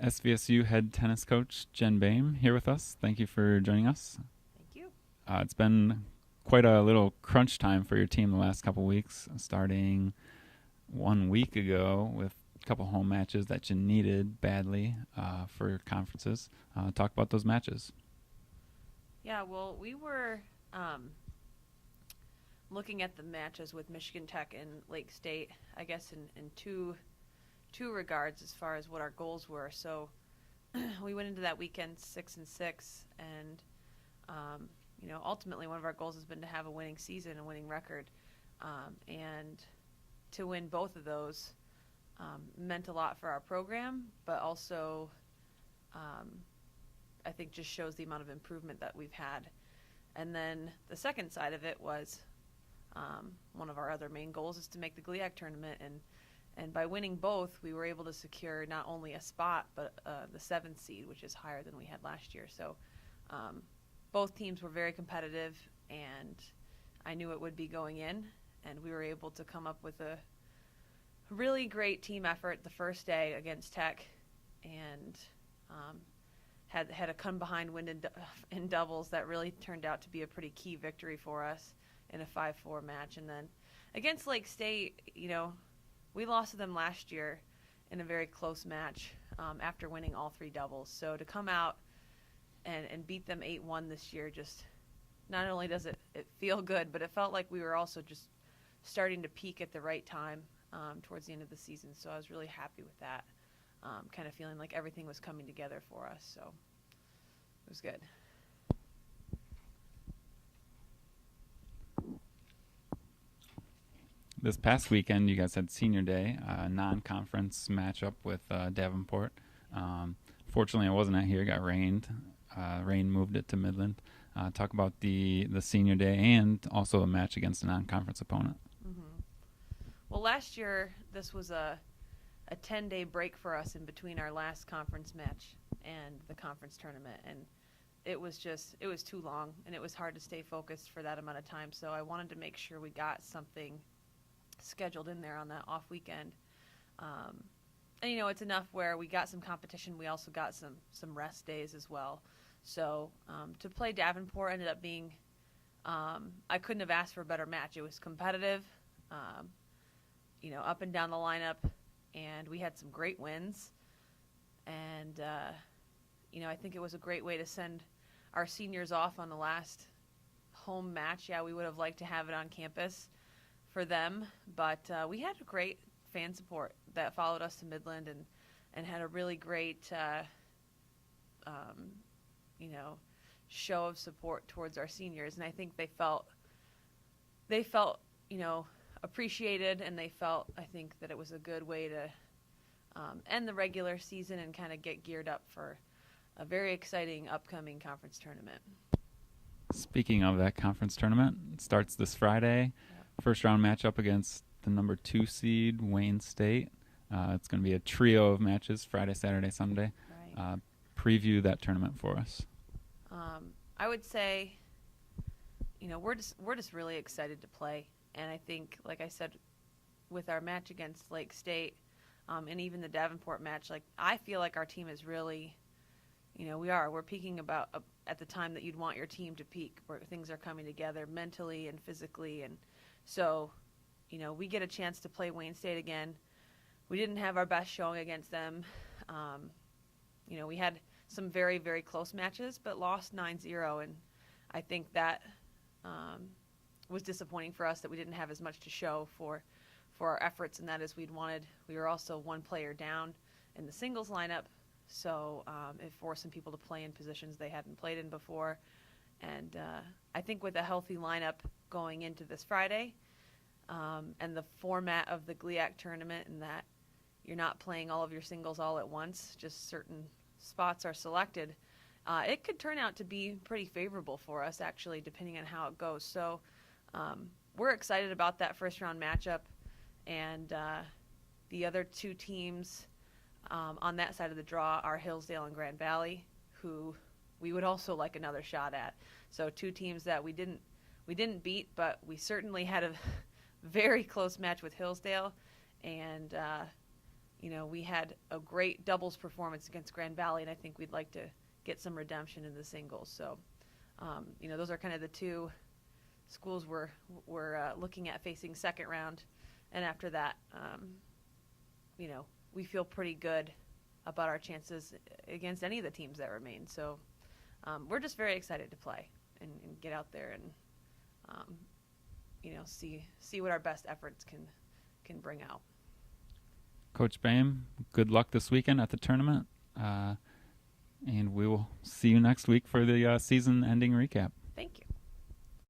SVSU head tennis coach Jenn Boehm here with us. Thank you for joining us. Thank you. It's been quite a little crunch time for your team the last couple weeks, starting 1 week ago with a couple home matches that you needed badly for conferences. Talk about those matches. Yeah, well, we were looking at the matches with Michigan Tech and Lake State, I guess in two regards as far as what our goals were. So we went into that weekend 6-6, and ultimately one of our goals has been to have a winning season, a winning record, and to win both of those meant a lot for our program, but also I think just shows the amount of improvement that we've had. And then the second side of it was one of our other main goals is to make the GLIAC Tournament, and by winning both, we were able to secure not only a spot, but the 7th seed, which is higher than we had last year. So both teams were very competitive, and I knew it would be going in, and we were able to come up with a really great team effort the first day against Tech, and had a come-behind win in doubles that really turned out to be a pretty key victory for us in a 5-4 match. And then against Lake State, we lost to them last year in a very close match after winning all 3 doubles. So to come out and beat them 8-1 this year, just not only does it feel good, but it felt like we were also just starting to peak at the right time towards the end of the season. So I was really happy with that, kind of feeling like everything was coming together for us. So it was good. This past weekend, you guys had Senior Day, a non-conference matchup with Davenport. Fortunately, I wasn't out here. It got rained. Rain moved it to Midland. Talk about the Senior Day and also a match against a non-conference opponent. Mm-hmm. Well, last year, this was a 10-day break for us in between our last conference match and the conference tournament. And it was too long, and it was hard to stay focused for that amount of time. So I wanted to make sure we got something scheduled in there on that off weekend. And it's enough where we got some competition. We also got some rest days as well. So to play Davenport ended up being, I couldn't have asked for a better match. It was competitive, up and down the lineup, and we had some great wins. And, I think it was a great way to send our seniors off on the last home match. Yeah, we would have liked to have it on campus for them, but we had a great fan support that followed us to Midland and had a really great show of support towards our seniors, and I think they felt appreciated, and they felt, I think, that it was a good way to end the regular season and kind of get geared up for a very exciting upcoming conference tournament. Speaking of that conference tournament, it starts this Friday. First round matchup against the number 2 seed, Wayne State. It's going to be a trio of matches, Friday, Saturday, Sunday. Right. Preview that tournament for us. I would say, we're just really excited to play. And I think, like I said, with our match against Lake State and even the Davenport match, I feel like our team is really, we're peaking about at the time that you'd want your team to peak, where things are coming together mentally and physically. And so, we get a chance to play Wayne State again. We didn't have our best showing against them. We had some very, very close matches, but lost 9-0. And I think that was disappointing for us that we didn't have as much to show for our efforts, and that is we'd wanted. We were also one player down in the singles lineup, so it forced some people to play in positions they hadn't played in before. And I think with a healthy lineup going into this Friday, and the format of the GLIAC tournament, and that you're not playing all of your singles all at once, just certain spots are selected, it could turn out to be pretty favorable for us, actually, depending on how it goes. So we're excited about that first round matchup, and the other 2 teams on that side of the draw are Hillsdale and Grand Valley, who we would also like another shot at. So 2 teams that we didn't beat, but we certainly had a very close match with Hillsdale, and we had a great doubles performance against Grand Valley, and I think we'd like to get some redemption in the singles. So, those are kind of the two schools we're looking at facing second round. And after that, we feel pretty good about our chances against any of the teams that remain. So we're just very excited to play and get out there and, see what our best efforts can bring out. Coach Boehm, good luck this weekend at the tournament. And we will see you next week for the season-ending recap.